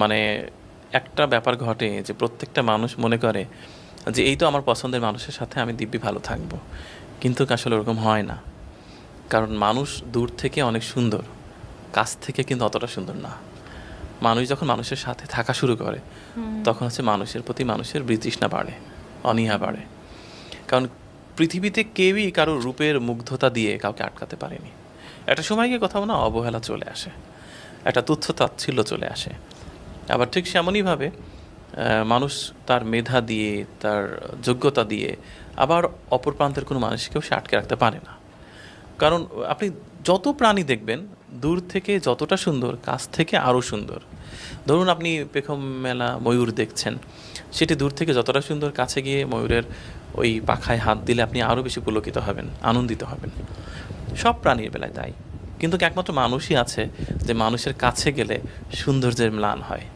মানে একটা ব্যাপার ঘটে যে প্রত্যেকটা মানুষ মনে করে যে এই তো আমার পছন্দের মানুষের সাথে আমি দিব্যি ভালো থাকবো, কিন্তু আসলে ওরকম হয় না। কারণ মানুষ দূর থেকে অনেক সুন্দর, কাছ থেকে কিন্তু অতটা সুন্দর না। মানুষ যখন মানুষের সাথে থাকা শুরু করে তখন হচ্ছে মানুষের প্রতি মানুষের বিতৃষ্ণা বাড়ে, অনীহা বাড়ে। কারণ পৃথিবীতে কেউই কারো রূপের মুগ্ধতা দিয়ে কাউকে আটকাতে পারেনি। একটা সময় গিয়ে কোথাও না অবহেলা চলে আসে, একটা তুচ্ছ তাচ্ছিল্য চলে আসে। আবার ঠিক সেমনইভাবে মানুষ তার মেধা দিয়ে, তার যোগ্যতা দিয়ে আবার অপর প্রান্তের কোনো মানুষকেও সে আটকে রাখতে পারে না। কারণ আপনি যত প্রাণী দেখবেন দূর থেকে যতটা সুন্দর, কাছ থেকে আরও সুন্দর। ধরুন আপনি পেখম মেলা ময়ূর দেখছেন, সেটি দূর থেকে যতটা সুন্দর, কাছে গিয়ে ময়ূরের ওই পাখায় হাত দিলে আপনি আরও বেশি পুলকিত হবেন, আনন্দিত হবেন। সব প্রাণীর বেলায় তাই। কিন্তু একমাত্র মানুষই আছে যে মানুষের কাছে গেলে সৌন্দর্যের ম্লান হয়।